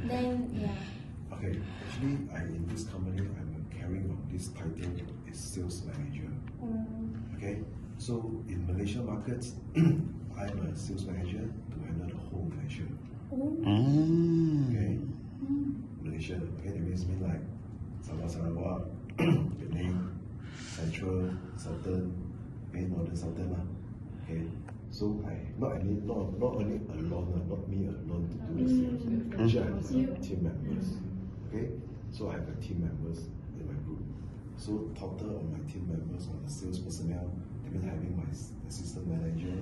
Then, yeah. Okay, actually, in this company, I'm carrying on this title is sales manager. Okay, so in Malaysia markets, I'm a sales manager to handle the whole Malaysia. Okay, Malaysia. Okay, that means like Sabah, Sarawak, Penang, Central, Southern, Northern, Southern lah. Okay, so I not only alone, not me alone to do the sales. Actually, I have team members. Okay, so I have team members in my group. So total of my team members on the sales personnel, that means having my assistant manager,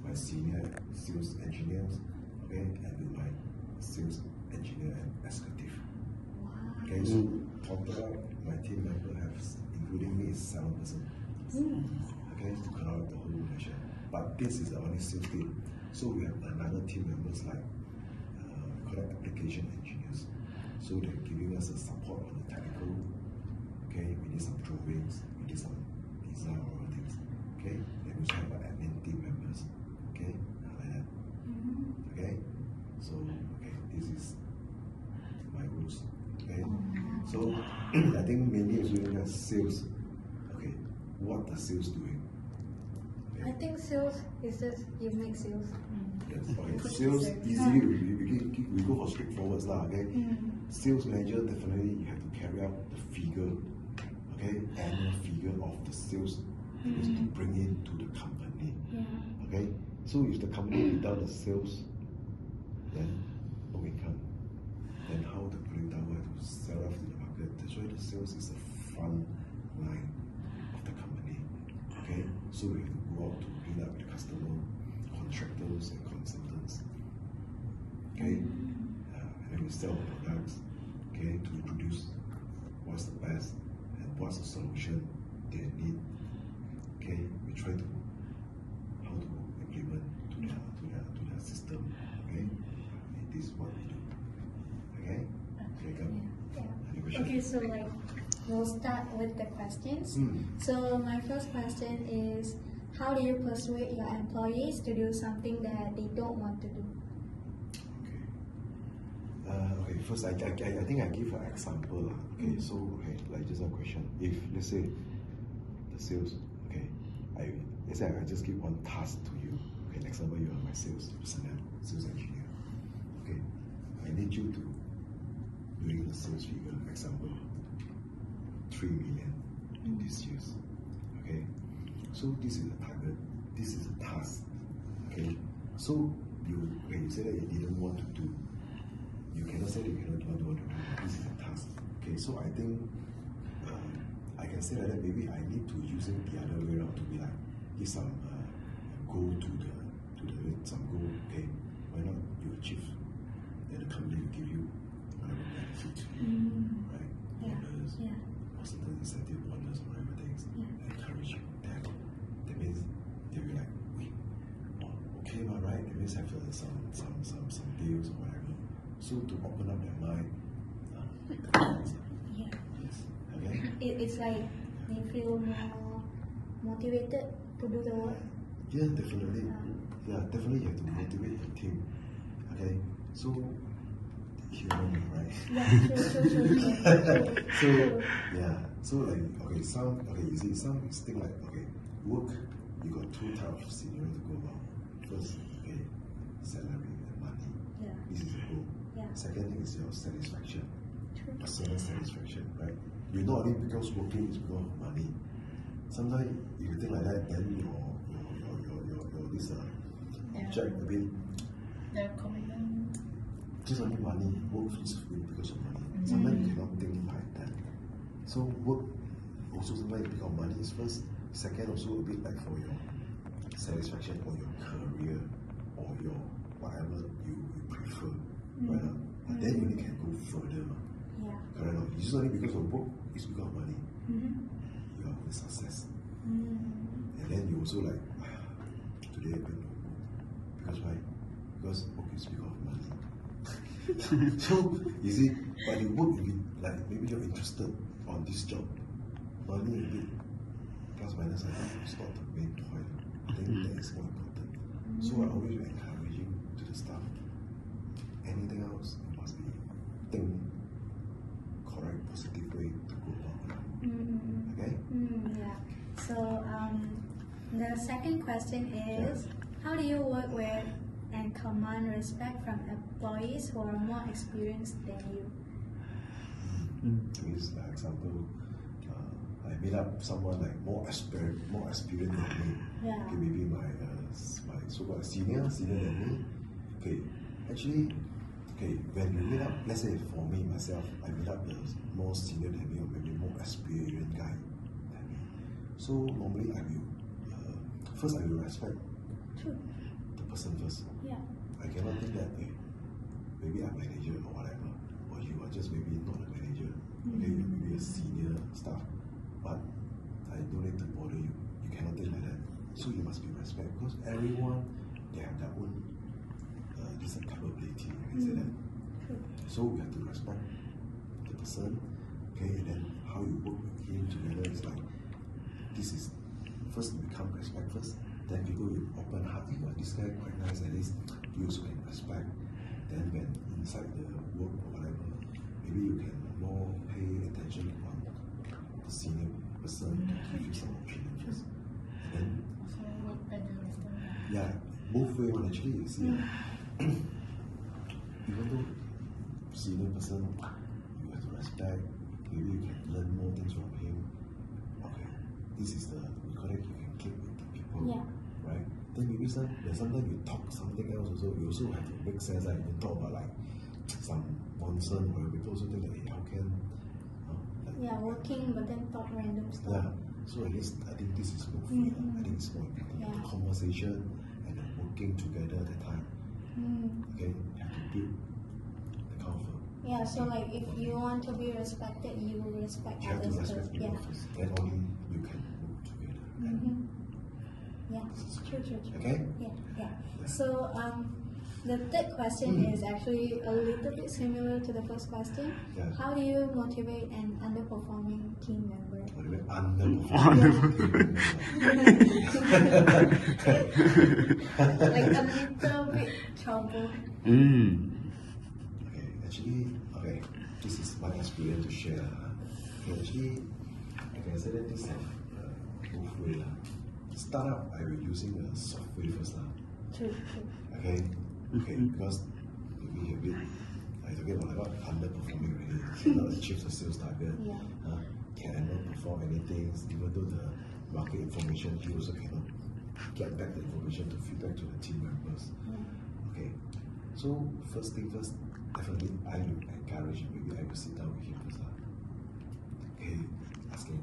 my senior sales engineers, okay, and with my sales engineer and executive. Okay, so total my team member have, including me, is 7 persons. Okay, to cover the whole Malaysia. But this is the only sales team. So we have another team members like application engineers. So they're giving us a support on the technical. Okay, we need some drawings, we need some design or other things. Okay, then we also have our admin team members. Okay, like that. Okay, so this is my rules. Okay, so I think mainly if you look at sales, okay, what the sales doing? I think sales is just you make sales. Yes, okay. Sales easily we go for straightforwards lah. Okay, sales manager definitely you have to carry out the figure, okay, annual figure of the sales is to bring in to the company. Okay, so if the company without the sales, then no income. Then how to bring down, how to sell off to the market? That's why the sales is the front line of the company. Okay, so we have to go out to build up the customer, contractors and consultants. Okay, and then we sell products. Okay, to produce what's the best and what's the solution they need. Okay, we try to how to implement to their system. Okay, and this is what we do. Okay, Okay, so like we'll start with the questions. So my first question is, how do you persuade your employees to do something that they don't want to do? Okay, first I think I give an example. Okay, so like just a question. If let's say the sales, okay, let's say I just give one task to you. Okay, example, you are my sales personnel, sales engineer. Okay, I need you to doing the sales figure, example, 3 million in this year. Okay, so this is a target, this is a task. Okay, so you say that you didn't want to do, you cannot say that you don't want to do. This is a task. Okay, so I think I can say that maybe I need to use it the other way around to be like give some goal to the some goal. Okay, why not you achieve? Then the company will give you whatever benefit to you, right? Bonus, or certain incentive bonus or whatever things. Encourage you. That means they'll be like, wait, okay, right? That means have some deals or whatever. So to open up their mind. Yes. Okay. It's like they feel more motivated to do the work. Yeah, definitely. Yeah, definitely you have to motivate the team. Okay, so human, right? So like you see some thing like work, you got 2 types of scenario to go about. First, salary and money. This is the goal. Second thing is your satisfaction. Personal satisfaction, right? You not only because working is because of money. Sometimes if you think like that, then your this object a bit. The commitment. Just only money, work is because of money. Sometimes you cannot think like that. So work also sometimes because of money is first. Second also a bit like for your satisfaction or your career or your whatever you prefer. Right? But then you only can go further. Correct? It's just only because of work, it's because of money. You are with success. And then you also like today I can no work. Because why? Because work is because of money. So you see, but the work will be like maybe you're interested on this job. Money a bit plus minus, I think it's not the main point. I think that is more important. So I always encouraging to the staff. Anything else, it must be The second question is, how do you work with and command respect from employees who are more experienced than you? Means, like example, I meet up someone like more experienced than me. Yeah. Okay, maybe my so-called senior than me. Okay, actually, okay, when you meet up, let's say for me myself, I meet up the more senior than me or maybe more experienced guy than me. So normally I will first I will respect True. the person first. Yeah. I cannot think that maybe I'm manager or whatever, or you are just maybe not a manager. Okay, you're maybe a senior staff, but I don't need to bother you. You cannot think like that. So you must be respect because everyone they have their own this capability. You can say that. True. So we have to respect the person. Okay, and then how you work with him together is like this is first become respect first. Then you go with open heart. This guy quite nice. At least you also can respect. Then when inside the work or whatever, maybe you can more pay attention on the senior person to give you some opinion first. And then So work better with them. yeah, both way one actually you see. Even though senior person you have to respect, maybe you can learn more things from him. Okay, this is the we call it you can click with the people. Yeah. Right? Then maybe sometimes you talk something else also, you also have to make sense like you talk about like some nonsense where people also think that hey, how can Yeah, working but then talk random stuff. yeah. So at least I think this is more free. I think it's more important. Yeah. The conversation and the working together at the time. Okay, you have to build the comfort. Yeah, so like if you want to be respected, you will respect You have to others respect first. people Yeah. first. Then only you can work together. Yeah, true. Okay? Yeah. So the third question is actually a little bit similar to the first question. Yeah. How do you motivate an underperforming team member? What do you mean? Underperforming. Like a little bit trouble. Okay, actually, okay, this is my experience to share. Okay, actually, I can say that this have both way. Startup, I will using the software first. True. Okay, because maybe a bit, I forget what underperforming really. Cannot achieve the sales target. Yeah. Cannot perform anything, even though the market information, he also cannot get back the information to feedback to the team members. Okay, so first thing first, definitely I will encourage, maybe I will sit down with him first. Okay, asking,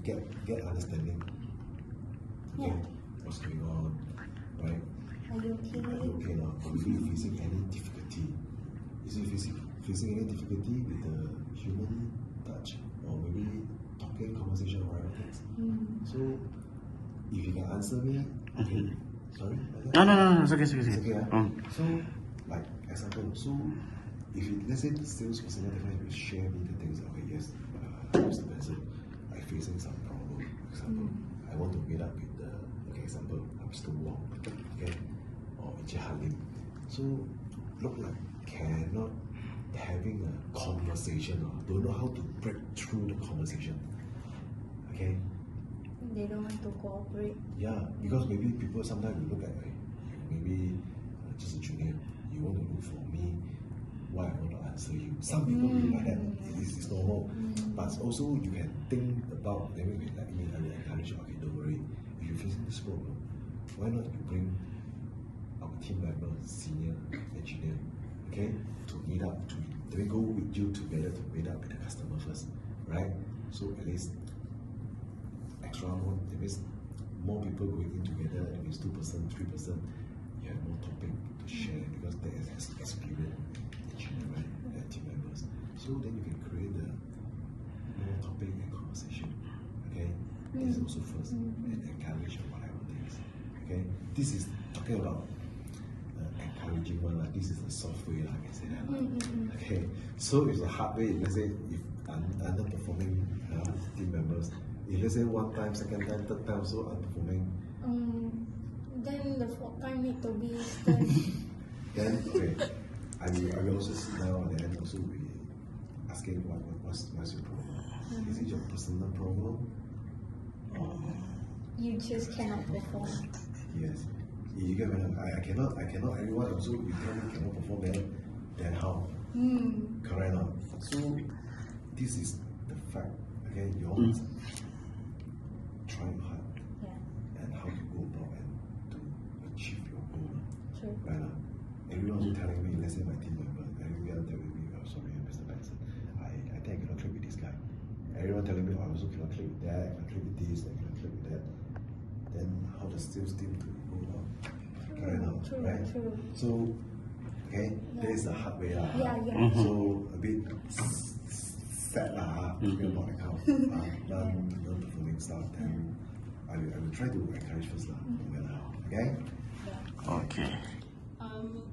get understanding. Okay, Yeah. what's going on, right? Are you okay? Are you okay now? Are you facing any difficulty? Is he facing any difficulty with the human touch? Or maybe talking, conversation, or whatever things? So, if you can answer me, okay. Sorry? No, it's okay. It's okay, So, like, example, so if you, let's say the sales person definitely will share me the things, okay, yes, Mr. Benson, I'm facing some problem. Example, I want to meet up with the, okay, example, Mr. Wong, okay, or Ije Halim. So, look like cannot having a conversation or don't know how to break through the conversation. Okay? They don't want to cooperate. Yeah, because maybe people sometimes will look at maybe just a junior, you want to look for me, why I want to answer you. Some people will like that. It's normal. But also you can think about maybe like me, I will encourage you, okay, don't worry. If you're facing this problem, why not you bring our team member, senior engineer, okay, to meet up, to we go with you together to meet up with the customer first, right? So at least extra more, that means more people going in together, that means 2%, 3%, you have more topic to share because there is experience engineer, right? Team members. So then you can create the more topic and conversation. Okay? This is also first and encourage or whatever things. Okay? This is talking about encouraging one, like this is the soft way, like I can say that. Okay, so it's a hard way. Let's say if underperforming team members, if let's say one time, second time, third time, so underperforming. Then the fourth time need to be stern. Then okay, I will also sit down and then also be asking what's your problem? Is it your personal problem? Or you just cannot perform. Yes. You get me? I cannot, everyone also, you tell me cannot perform, then how? Correct or not? So, this is the fact, okay? You always try hard and how to go about and to achieve your goal. True. Right now, everyone also telling me, let's say my team member, everyone telling me, oh, sorry, Mr. Benson, I think I cannot click with this guy. Everyone telling me, oh, I also cannot click with that, I can click with this, I cannot click with that. Then how the sales team to go about? Correct now, right? True. So, okay, that is the hard way. So, a bit sad talking about the kind of non-performing stuff. Then I will try to encourage first no matter how. Okay? Okay.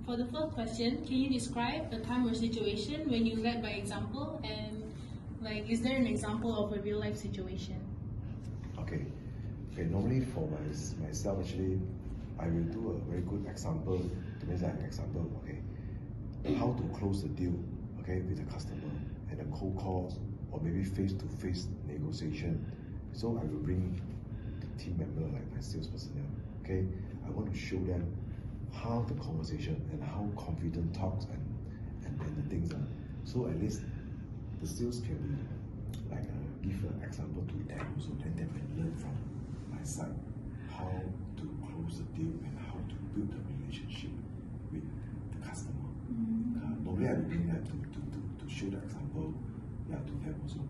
For the first question, can you describe a time or situation when you led by example, and like, is there an example of a real life situation? Okay. Normally for myself, actually, I will do a very good example. To make an example, okay, how to close the deal, okay, with the customer and a cold calls or maybe face-to-face negotiation. So I will bring the team member like my sales personnel. Okay, I want to show them how the conversation and how confident talks and the things are. So at least the sales can be like give an example to them, so then they can learn from my side how to close the deal and how to build a relationship with the customer. Normally I will bring that to show the example, to them also.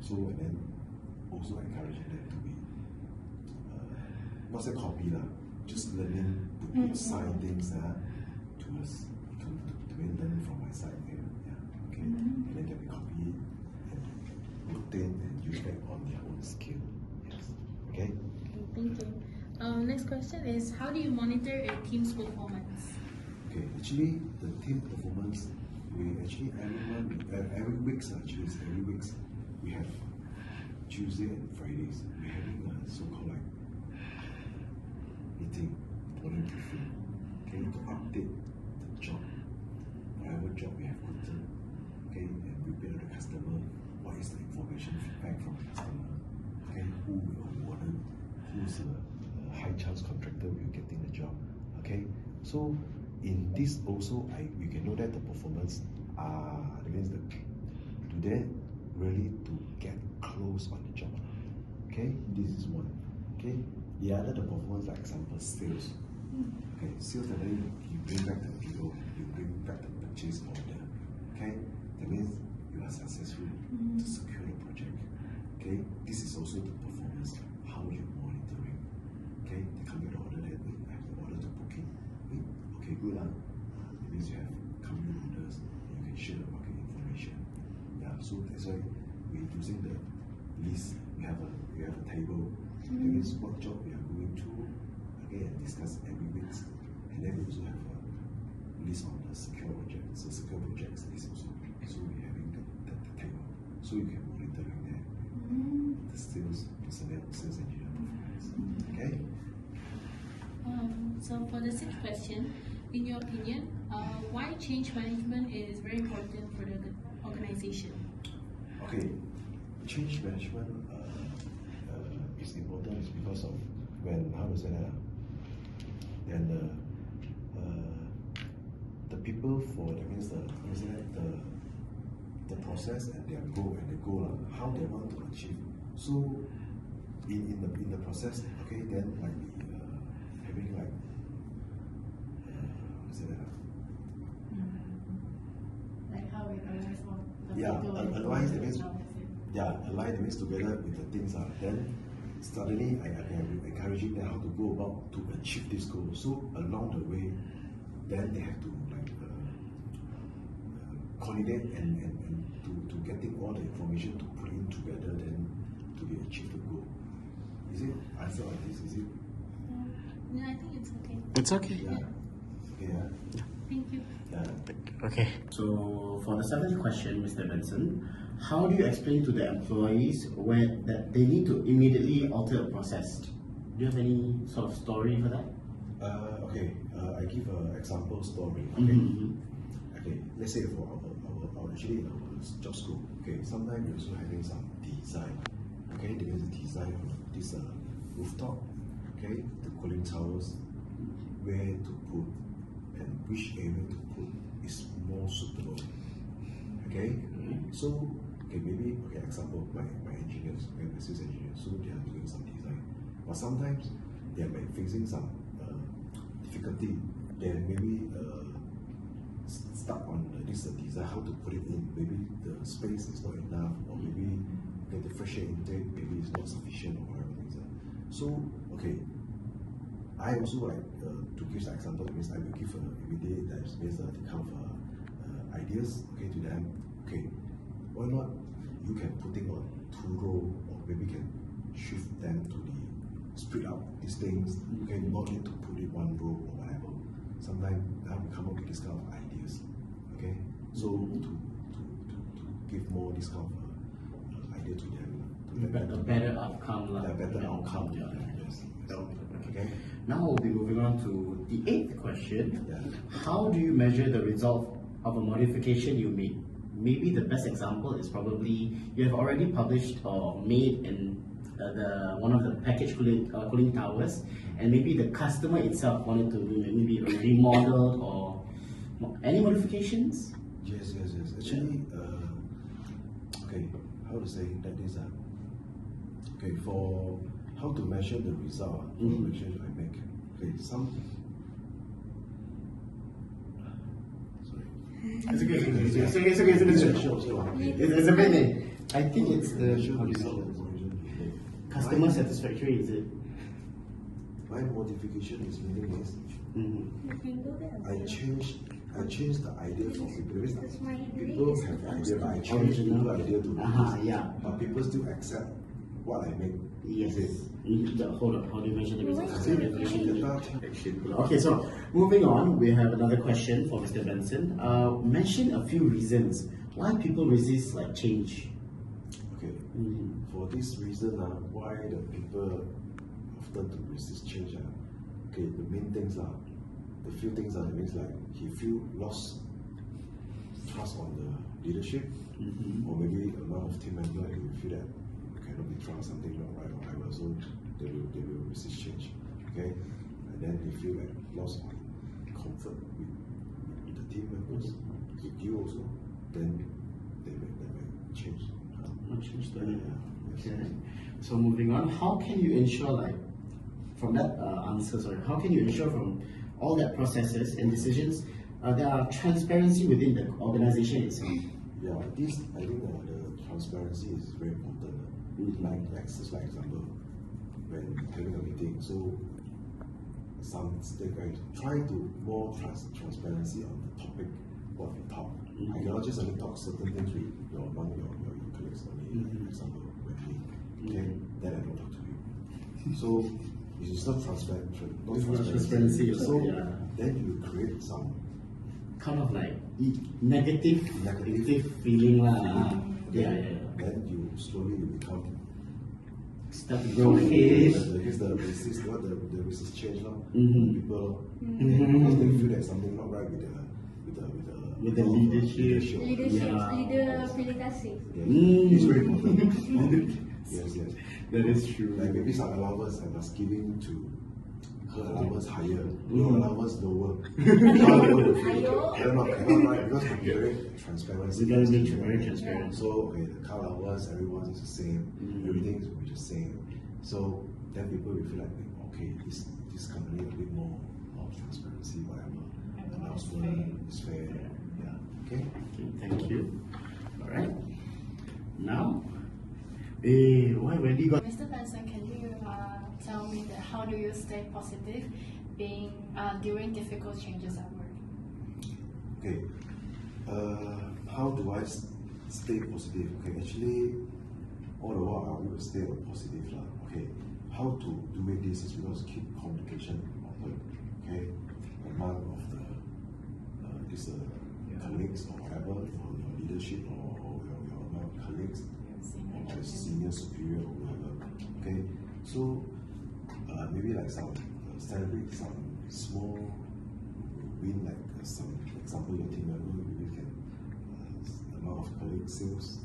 So and then also encouraging them to be not say copy just learning to sign things to us to learn from my side here. Okay. And then they will copy and put in and use that on their own skill. Yes. Okay? Thank you. Next question is, how do you monitor a team's performance? Okay, actually the team performance, we actually every week we have Tuesday and Fridays we're having a so-called like meeting, morning briefing, okay, to update the job, whatever job we have gotten, okay, and we build the customer, what is the information feedback from the customer, okay, who will award it, who's a high chance contractor will getting the job, okay. So in this also we can know that the performance that means do they really to get close on the job, okay. This is one, okay. The other, the performance, like example, sales. Okay, sales, and then you bring back the PO, you bring back the purchase order. Okay, that means you are successful to secure the project. Okay, this is also the performance, how you monitoring. Okay, they come with the order, then I have the order to booking. Okay, good. It means you have coming orders, you can share the market information. Yeah, so that's why we're using the list. We have a table. That means what job we are going to, okay, and discuss every week. And then we also have a list on the secure projects. So secure projects list also. So we're having the table. So you can monitor there. The sales personnel, sales engineer performance. Okay? So for the sixth question, in your opinion, why change management is very important for the organization? Okay, change management is important is because of when, how to say that, then the people for, that means the process and their goal how they want to achieve. So in the process, okay, then like having like how to say that, Like how we organize all the otherwise that means align the means together with the things then suddenly I am encouraging them how to go about to achieve this goal. So along the way, then they have to like coordinate and to getting all the information to put in together then to be achieve the goal. Is it answer like this? Is it? Yeah, I think it's okay. It's okay. Yeah. Thank you. Okay. So for the seventh question, Mr. Benson, how do you explain to the employees that they need to immediately alter a process? Do you have any sort of story for that? Okay. I give an example story. Okay. Okay. Let's say for our actually in our job scope. Okay. Sometimes we're also having some design. Okay. There is a design of this rooftop okay, the cooling towers, where to put and which area to put is more suitable. Okay, so maybe example my engineers, my sales engineers, so they are doing some design, but sometimes they are facing some difficulty. They maybe stuck on this design, how to put it in. Maybe the space is not enough, or maybe the fresh air intake maybe is not sufficient, or whatever things are. So I also like to give an example. That means I will give every day that means the kind of ideas to them. Okay, why not you can put it on 2 row, or maybe can shift them to the split out these things. Okay, not need to put it 1 row or whatever. Sometimes I will come up with this kind of ideas. Okay, so to give more this kind of idea to them. A better outcome. A better outcome. Yes. Okay. Now we'll be moving on to the 8th question. Yeah. How do you measure the result of a modification you made? Maybe the best example is probably you have already published or made in one of the package cooling towers, and maybe the customer itself wanted to maybe remodel or any modifications? Yes. Actually, okay, how to say that is okay, for how to measure the result for the change I make. Okay, sorry. It's okay. It's a minute. I think it's the customer satisfactory, is it? My modification is meaning is You can do that. I changed the idea for people. People have the idea, but I changed the idea to yeah. but people still accept what I make. Yes. Hold on, how do you measure the result? Okay. Okay, so moving on, we have another question for Mr. Benson. Mention a few reasons why people resist change. Okay. For this reason, why the people often to resist change. Okay, the main things are the few things that means he feel lost trust on the leadership, or maybe a lot of team members he will feel that cannot be trust something not right or whatever, so they will resist change. Okay, and then they feel lost on comfort with the team members, with you also. Then they may change. Okay. So moving on, how can you ensure from that answer, how can you ensure from all that processes and decisions there are transparency within the organization itself? Yeah, this I think the transparency is very important. Like access, for example, when having a meeting, so they try to more transparency on the topic what we talk. I cannot just only talk certain things with your colleagues only. For example, with me, okay, then I don't talk to you. So it is not transparency. So then you create some kind of negative feeling Then you slowly become start to grow hate. The resist change now. People because they feel that something not right with the leadership. Leader aplikasi. It's very important. Yes. That is true. Maybe some allowance I must giving to her allowance higher, your allowance lower. Cannot right, because we very transparent. We gotta be very transparent. So the car allowance, everyone is the same, everything will be the same. So then people will feel okay, this company a bit more transparency, whatever. Announcement is fair. Yeah. Okay, thank you. Alright. Now Mr. Benson, can you tell me how do you stay positive during difficult changes at work? Okay. How do I stay positive? Okay, actually, all the while I will stay positive. Okay, how to do this is because keep communication open. Okay, among of the colleagues or whatever, or your leadership or your colleagues. Or senior superior or whatever. Okay, so maybe celebrate some small win, some example your team member maybe can amount of colleagues, sales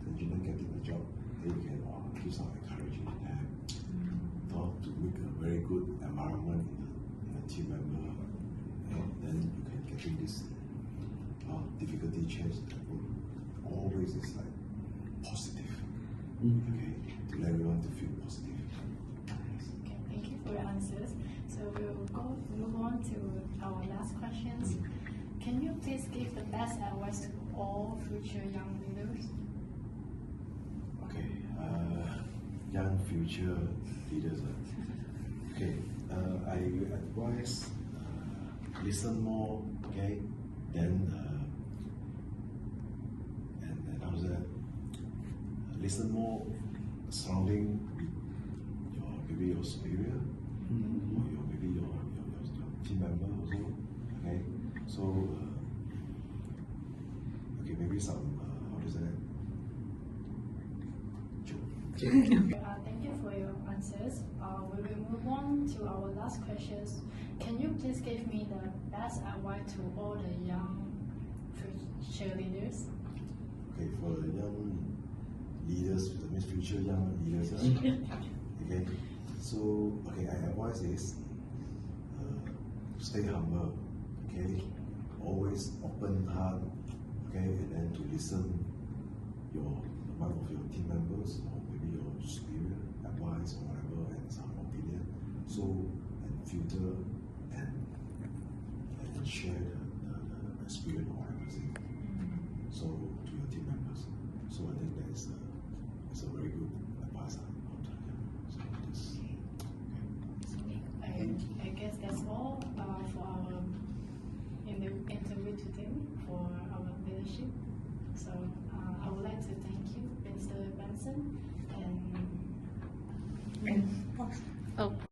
engineer getting the job, then you can give some encouragement to them. to make a very good environment in the team member, and then you can get through this difficulty change. Always is like positive, okay, to let everyone to feel positive. Okay, thank you for your answers. So we'll move on to our last questions. Can you please give the best advice to all future young leaders? Okay, young future leaders. Okay, I will advise listen more. Okay, then and how's that? Listen more, surrounding your maybe your superior or maybe your team member also. Okay, so okay, maybe some how to say that? Thank you for your answers. We will move on to our last questions. Can you please give me the best advice to all the young future leaders? Okay, for the young leaders, that means future young leaders. Okay, so okay, I advise is stay humble. Okay, always open heart. Okay, and then to listen one of your team members or maybe your superior advice or whatever and some opinion. So and filter and share the experience or whatever thing. So to your team members. So I think that is a very good advice. So this, okay. I guess that's all for our interview today for our leadership. So I would like to thank you, Mr. Benson, and Oh.